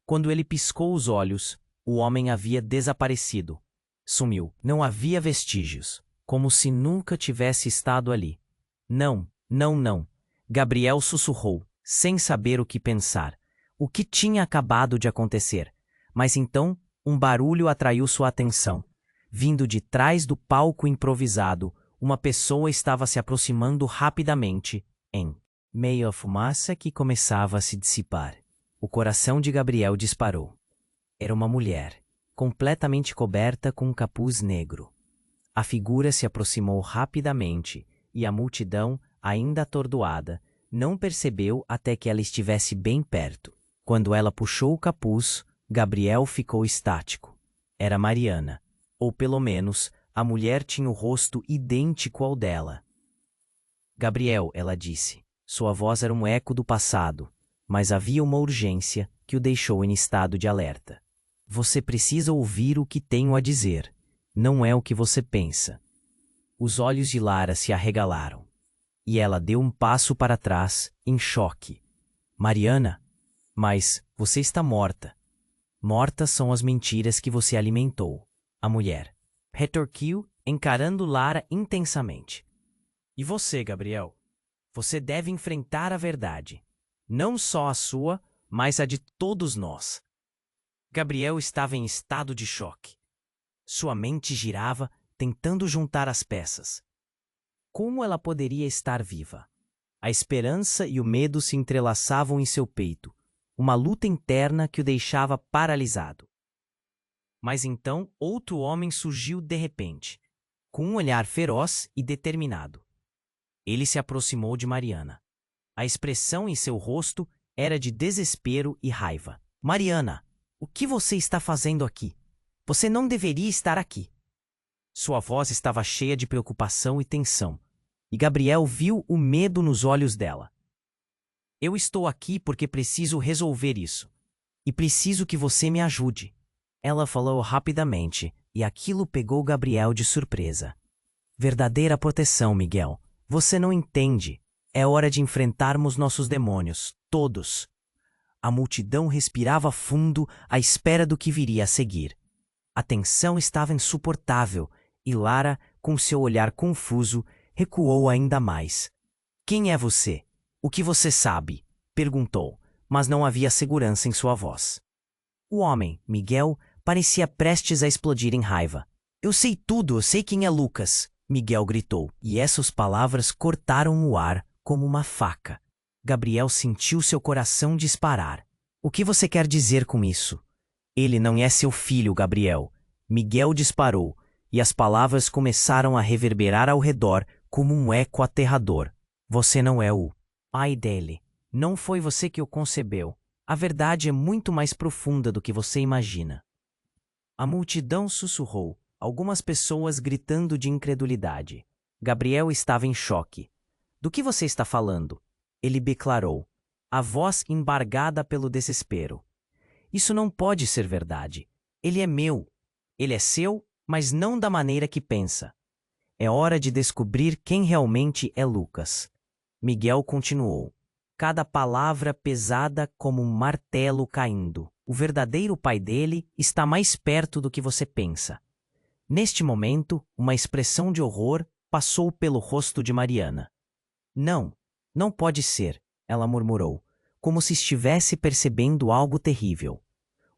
Quando ele piscou os olhos, o homem havia desaparecido. Sumiu. Não havia vestígios, como se nunca tivesse estado ali. Não, não, não. Gabriel sussurrou, sem saber o que pensar. O que tinha acabado de acontecer? Mas então, um barulho atraiu sua atenção. Vindo de trás do palco improvisado, uma pessoa estava se aproximando rapidamente, em meio à fumaça que começava a se dissipar. O coração de Gabriel disparou. Era uma mulher, completamente coberta com um capuz negro. A figura se aproximou rapidamente e a multidão, ainda atordoada, não percebeu até que ela estivesse bem perto. Quando ela puxou o capuz, Gabriel ficou estático. Era Mariana. Ou pelo menos, a mulher tinha o rosto idêntico ao dela. Gabriel, ela disse. Sua voz era um eco do passado, mas havia uma urgência que o deixou em estado de alerta. Você precisa ouvir o que tenho a dizer. Não é o que você pensa. Os olhos de Lara se arregalaram. E ela deu um passo para trás, em choque. Mariana? Mas você está morta. Mortas são as mentiras que você alimentou. A mulher retorquiu, encarando Lara intensamente. E você, Gabriel? Você deve enfrentar a verdade. Não só a sua, mas a de todos nós. Gabriel estava em estado de choque. Sua mente girava, tentando juntar as peças. Como ela poderia estar viva? A esperança e o medo se entrelaçavam em seu peito, uma luta interna que o deixava paralisado. Mas então outro homem surgiu de repente, com um olhar feroz e determinado. Ele se aproximou de Mariana. A expressão em seu rosto era de desespero e raiva. Mariana, o que você está fazendo aqui? Você não deveria estar aqui. Sua voz estava cheia de preocupação e tensão, e Gabriel viu o medo nos olhos dela. Eu estou aqui porque preciso resolver isso. E preciso que você me ajude. Ela falou rapidamente, e aquilo pegou Gabriel de surpresa. Verdadeira proteção, Miguel. Você não entende. É hora de enfrentarmos nossos demônios, todos. A multidão respirava fundo à espera do que viria a seguir. A tensão estava insuportável, e Lara, com seu olhar confuso, recuou ainda mais. Quem é você? O que você sabe? Perguntou, mas não havia segurança em sua voz. O homem, Miguel, parecia prestes a explodir em raiva. Eu sei tudo, eu sei quem é Lucas, Miguel gritou, e essas palavras cortaram o ar como uma faca. Gabriel sentiu seu coração disparar. O que você quer dizer com isso? Ele não é seu filho, Gabriel. Miguel disparou, e as palavras começaram a reverberar ao redor como um eco aterrador. Você não é o pai dele. Não foi você que o concebeu. A verdade é muito mais profunda do que você imagina. A multidão sussurrou, algumas pessoas gritando de incredulidade. Gabriel estava em choque. Do que você está falando? Ele declarou, a voz embargada pelo desespero. Isso não pode ser verdade. Ele é meu. Ele é seu, mas não da maneira que pensa. É hora de descobrir quem realmente é Lucas. Miguel continuou, cada palavra pesada como um martelo caindo. O verdadeiro pai dele está mais perto do que você pensa. Neste momento, uma expressão de horror passou pelo rosto de Mariana. Não, não pode ser, ela murmurou, como se estivesse percebendo algo terrível.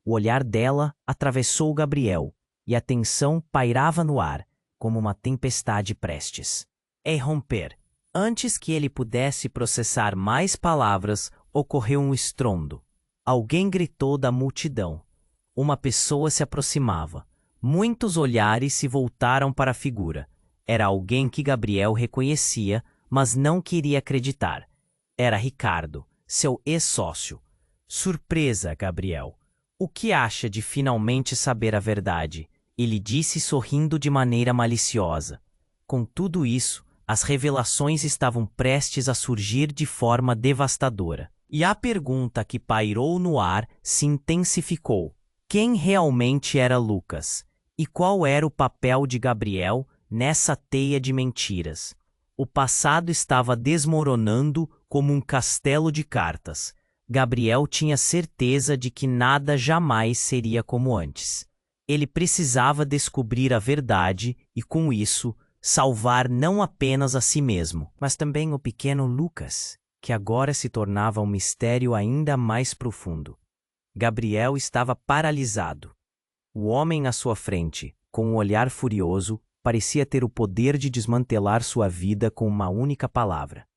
O olhar dela atravessou Gabriel, e a tensão pairava no ar, como uma tempestade prestes a irromper. Antes que ele pudesse processar mais palavras, ocorreu um estrondo. Alguém gritou da multidão. Uma pessoa se aproximava. Muitos olhares se voltaram para a figura. Era alguém que Gabriel reconhecia, mas não queria acreditar. Era Ricardo, seu ex-sócio. Surpresa, Gabriel. O que acha de finalmente saber a verdade? Ele disse sorrindo de maneira maliciosa. Com tudo isso, as revelações estavam prestes a surgir de forma devastadora. E a pergunta que pairou no ar se intensificou. Quem realmente era Lucas? E qual era o papel de Gabriel nessa teia de mentiras? O passado estava desmoronando como um castelo de cartas. Gabriel tinha certeza de que nada jamais seria como antes. Ele precisava descobrir a verdade e, com isso, salvar não apenas a si mesmo, mas também o pequeno Lucas, que agora se tornava um mistério ainda mais profundo. Gabriel estava paralisado. O homem à sua frente, com um olhar furioso, parecia ter o poder de desmantelar sua vida com uma única palavra.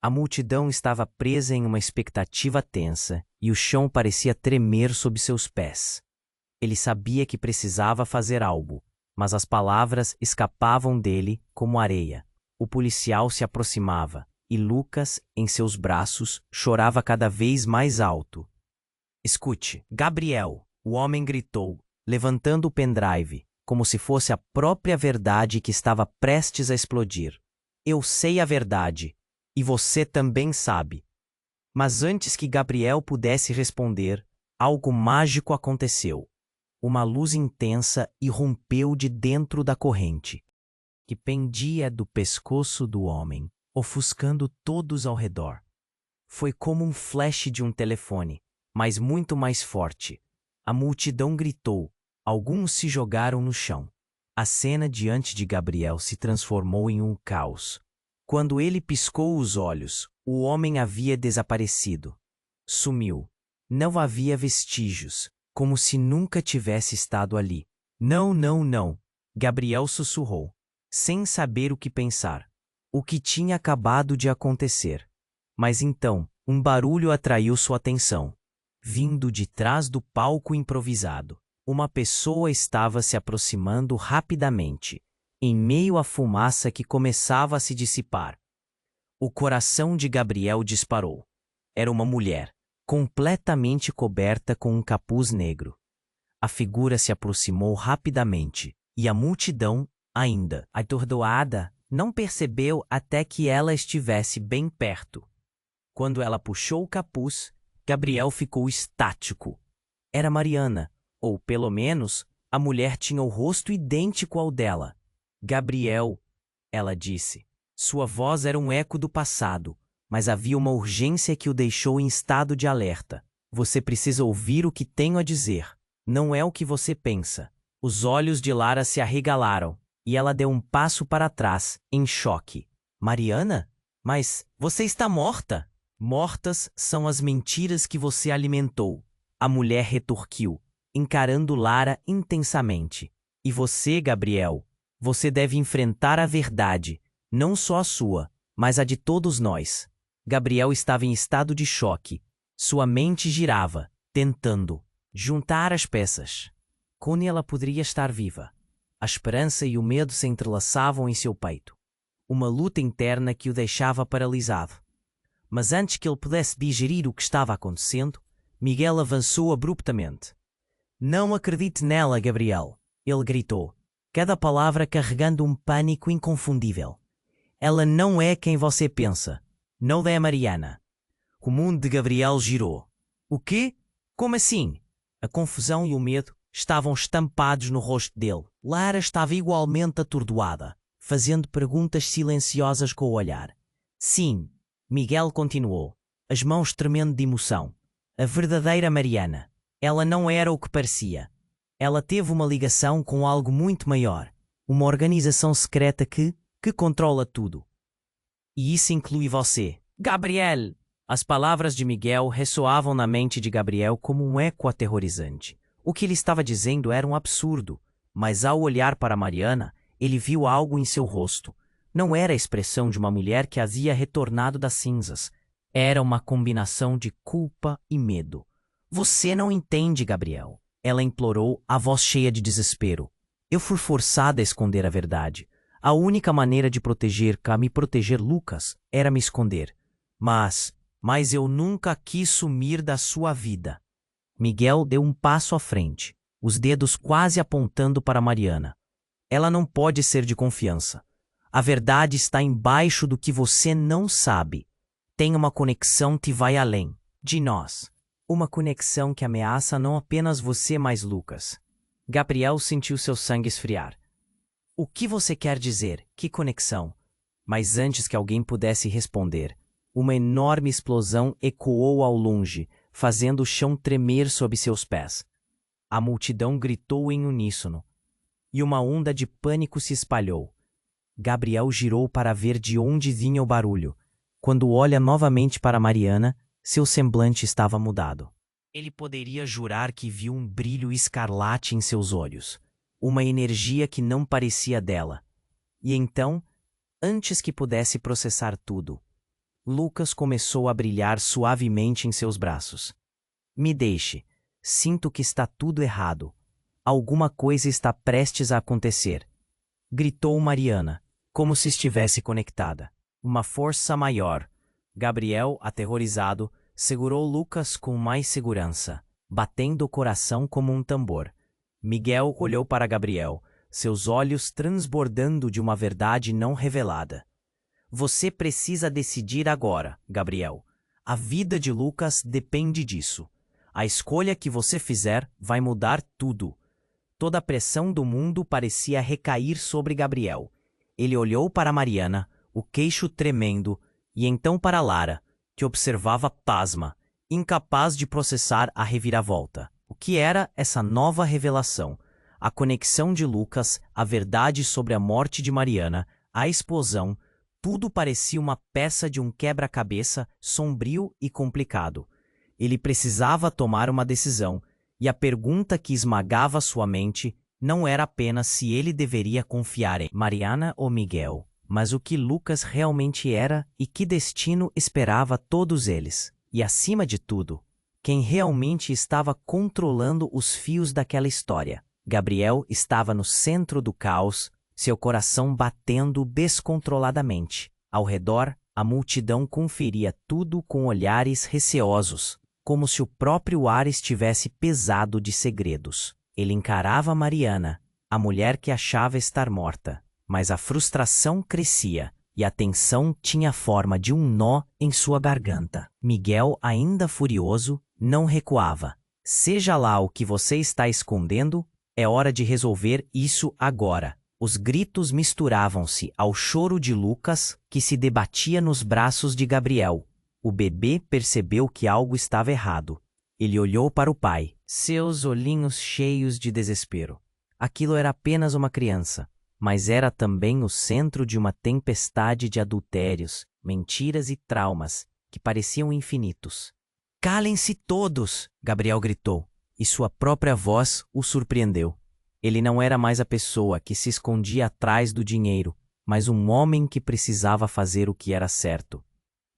A multidão estava presa em uma expectativa tensa e o chão parecia tremer sob seus pés. Ele sabia que precisava fazer algo, mas as palavras escapavam dele como areia. O policial se aproximava e Lucas, em seus braços, chorava cada vez mais alto. Escute, Gabriel, o homem gritou, levantando o pendrive, como se fosse a própria verdade que estava prestes a explodir. Eu sei a verdade, e você também sabe. Mas antes que Gabriel pudesse responder, algo mágico aconteceu. Uma luz intensa irrompeu de dentro da corrente, que pendia do pescoço do homem, ofuscando todos ao redor. Foi como um flash de um telefone, mas muito mais forte. A multidão gritou, alguns se jogaram no chão. A cena diante de Gabriel se transformou em um caos. Quando ele piscou os olhos, o homem havia desaparecido. Sumiu. Não havia vestígios, como se nunca tivesse estado ali. Não, não, não, Gabriel sussurrou, sem saber o que pensar. O que tinha acabado de acontecer. Mas então, um barulho atraiu sua atenção. Vindo de trás do palco improvisado, uma pessoa estava se aproximando rapidamente, em meio à fumaça que começava a se dissipar. O coração de Gabriel disparou. Era uma mulher, completamente coberta com um capuz negro. A figura se aproximou rapidamente, e a multidão, ainda atordoada, não percebeu até que ela estivesse bem perto. Quando ela puxou o capuz, Gabriel ficou estático. Era Mariana, ou pelo menos, a mulher tinha o rosto idêntico ao dela. Gabriel, ela disse. Sua voz era um eco do passado, mas havia uma urgência que o deixou em estado de alerta. Você precisa ouvir o que tenho a dizer. Não é o que você pensa. Os olhos de Lara se arregalaram, e ela deu um passo para trás, em choque. Mariana? Mas você está morta! Mortas são as mentiras que você alimentou. A mulher retorquiu, encarando Lara intensamente. E você, Gabriel? Você deve enfrentar a verdade, não só a sua, mas a de todos nós. Gabriel estava em estado de choque. Sua mente girava, tentando juntar as peças. Como ela poderia estar viva? A esperança e o medo se entrelaçavam em seu peito. Uma luta interna que o deixava paralisado. Mas antes que ele pudesse digerir o que estava acontecendo, Miguel avançou abruptamente. Não acredite nela, Gabriel, ele gritou, cada palavra carregando um pânico inconfundível. Ela não é quem você pensa. Não é Mariana. O mundo de Gabriel girou. O quê? Como assim? A confusão e o medo estavam estampados no rosto dele. Lara estava igualmente atordoada, fazendo perguntas silenciosas com o olhar. Sim, Miguel continuou, as mãos tremendo de emoção. A verdadeira Mariana. Ela não era o que parecia. Ela teve uma ligação com algo muito maior. Uma organização secreta que controla tudo. E isso inclui você. Gabriel! As palavras de Miguel ressoavam na mente de Gabriel como um eco aterrorizante. O que ele estava dizendo era um absurdo, mas ao olhar para Mariana, ele viu algo em seu rosto. Não era a expressão de uma mulher que havia retornado das cinzas. Era uma combinação de culpa e medo. Você não entende, Gabriel. Ela implorou, a voz cheia de desespero. Eu fui forçada a esconder a verdade. A única maneira de me proteger Lucas era me esconder. Mas eu nunca quis sumir da sua vida. Miguel deu um passo à frente, os dedos quase apontando para Mariana. Ela não pode ser de confiança. A verdade está embaixo do que você não sabe. Tem uma conexão que vai além de nós. Uma conexão que ameaça não apenas você, mas Lucas. Gabriel sentiu seu sangue esfriar. O que você quer dizer? Que conexão? Mas antes que alguém pudesse responder, uma enorme explosão ecoou ao longe, fazendo o chão tremer sob seus pés. A multidão gritou em uníssono, e uma onda de pânico se espalhou. Gabriel girou para ver de onde vinha o barulho. Quando olha novamente para Mariana, seu semblante estava mudado. Ele poderia jurar que viu um brilho escarlate em seus olhos, uma energia que não parecia dela. E então, antes que pudesse processar tudo, Lucas começou a brilhar suavemente em seus braços. Me deixe. Sinto que está tudo errado. Alguma coisa está prestes a acontecer. Gritou Mariana, como se estivesse conectada. Uma força maior. Gabriel, aterrorizado, segurou Lucas com mais segurança, batendo o coração como um tambor. Miguel olhou para Gabriel, seus olhos transbordando de uma verdade não revelada. Você precisa decidir agora, Gabriel. A vida de Lucas depende disso. A escolha que você fizer vai mudar tudo. Toda a pressão do mundo parecia recair sobre Gabriel. Ele olhou para Mariana, o queixo tremendo, e então para Lara, que observava pasma, incapaz de processar a reviravolta. O que era essa nova revelação? A conexão de Lucas, a verdade sobre a morte de Mariana, a explosão, tudo parecia uma peça de um quebra-cabeça sombrio e complicado. Ele precisava tomar uma decisão, e a pergunta que esmagava sua mente não era apenas se ele deveria confiar em Mariana ou Miguel, mas o que Lucas realmente era e que destino esperava todos eles. E, acima de tudo, quem realmente estava controlando os fios daquela história. Gabriel estava no centro do caos, seu coração batendo descontroladamente. Ao redor, a multidão conferia tudo com olhares receosos, como se o próprio ar estivesse pesado de segredos. Ele encarava Mariana, a mulher que achava estar morta, mas a frustração crescia e a tensão tinha a forma de um nó em sua garganta. Miguel, ainda furioso, não recuava. Seja lá o que você está escondendo, é hora de resolver isso agora. Os gritos misturavam-se ao choro de Lucas, que se debatia nos braços de Gabriel. O bebê percebeu que algo estava errado. Ele olhou para o pai, seus olhinhos cheios de desespero. Aquilo era apenas uma criança, mas era também o centro de uma tempestade de adultérios, mentiras e traumas que pareciam infinitos. Calem-se todos! Gabriel gritou, e sua própria voz o surpreendeu. Ele não era mais a pessoa que se escondia atrás do dinheiro, mas um homem que precisava fazer o que era certo.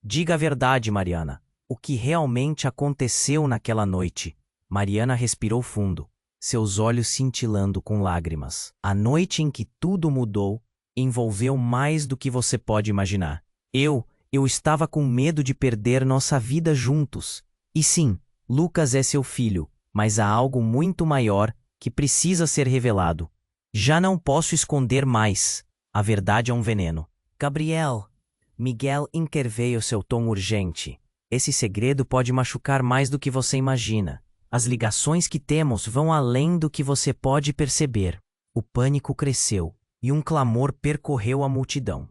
Diga a verdade, Mariana. O que realmente aconteceu naquela noite? Mariana respirou fundo, seus olhos cintilando com lágrimas. A noite em que tudo mudou envolveu mais do que você pode imaginar. Eu estava com medo de perder nossa vida juntos. E sim, Lucas é seu filho, mas há algo muito maior que precisa ser revelado. Já não posso esconder mais. A verdade é um veneno. Gabriel, Miguel interveio seu tom urgente. Esse segredo pode machucar mais do que você imagina. As ligações que temos vão além do que você pode perceber. O pânico cresceu e um clamor percorreu a multidão.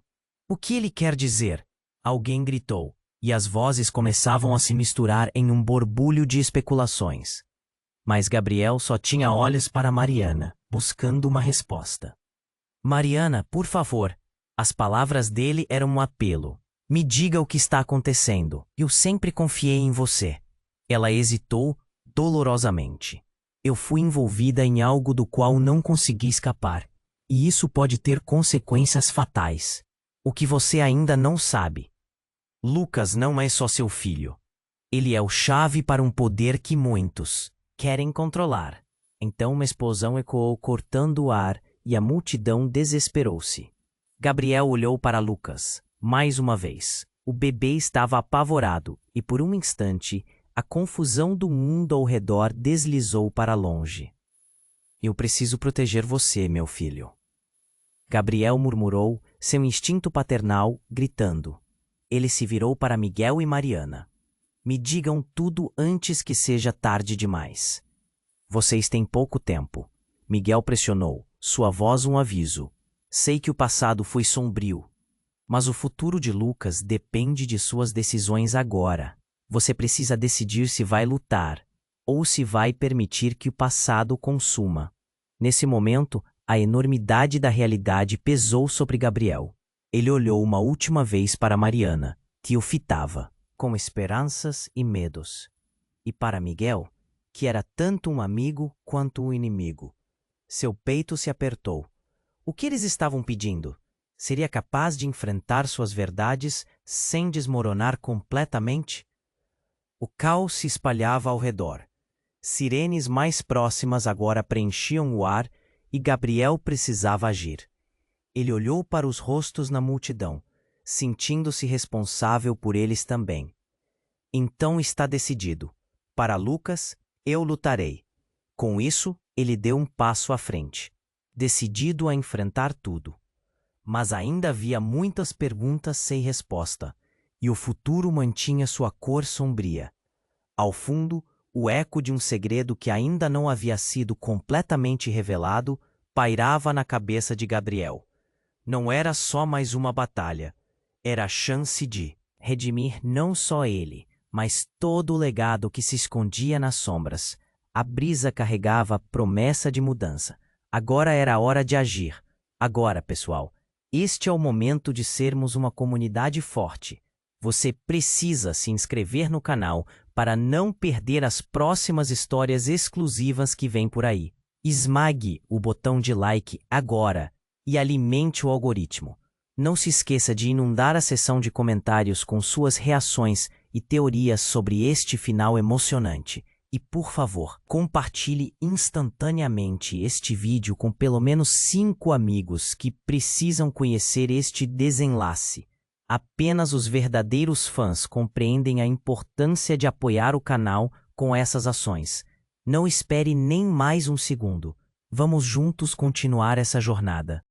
O que ele quer dizer? Alguém gritou, e as vozes começavam a se misturar em um borbulho de especulações. Mas Gabriel só tinha olhos para Mariana, buscando uma resposta. Mariana, por favor. As palavras dele eram um apelo. Me diga o que está acontecendo. Eu sempre confiei em você. Ela hesitou dolorosamente. Eu fui envolvida em algo do qual não consegui escapar. E isso pode ter consequências fatais. O que você ainda não sabe. Lucas não é só seu filho. Ele é o chave para um poder que muitos querem controlar. Então uma explosão ecoou cortando o ar e a multidão desesperou-se. Gabriel olhou para Lucas. Mais uma vez, o bebê estava apavorado e por um instante, a confusão do mundo ao redor deslizou para longe. Eu preciso proteger você, meu filho. Gabriel murmurou, seu instinto paternal, gritando. Ele se virou para Miguel e Mariana. Me digam tudo antes que seja tarde demais. Vocês têm pouco tempo. Miguel pressionou, sua voz um aviso. Sei que o passado foi sombrio, mas o futuro de Lucas depende de suas decisões agora. Você precisa decidir se vai lutar ou se vai permitir que o passado o consuma. Nesse momento, a enormidade da realidade pesou sobre Gabriel. Ele olhou uma última vez para Mariana, que o fitava, com esperanças e medos. E para Miguel, que era tanto um amigo quanto um inimigo. Seu peito se apertou. O que eles estavam pedindo? Seria capaz de enfrentar suas verdades sem desmoronar completamente? O caos se espalhava ao redor. Sirenes mais próximas agora preenchiam o ar e Gabriel precisava agir. Ele olhou para os rostos na multidão, sentindo-se responsável por eles também. Então está decidido. Para Lucas, eu lutarei. Com isso, ele deu um passo à frente, decidido a enfrentar tudo. Mas ainda havia muitas perguntas sem resposta, e o futuro mantinha sua cor sombria. Ao fundo, o eco de um segredo que ainda não havia sido completamente revelado pairava na cabeça de Gabriel. Não era só mais uma batalha, era a chance de redimir não só ele, mas todo o legado que se escondia nas sombras. A brisa carregava a promessa de mudança. Agora era a hora de agir. Agora, pessoal, este é o momento de sermos uma comunidade forte. Você precisa se inscrever no canal para não perder as próximas histórias exclusivas que vêm por aí. Esmague o botão de like agora e alimente o algoritmo. Não se esqueça de inundar a seção de comentários com suas reações e teorias sobre este final emocionante. E, por favor, compartilhe instantaneamente este vídeo com pelo menos 5 amigos que precisam conhecer este desenlace. Apenas os verdadeiros fãs compreendem a importância de apoiar o canal com essas ações. Não espere nem mais um segundo. Vamos juntos continuar essa jornada.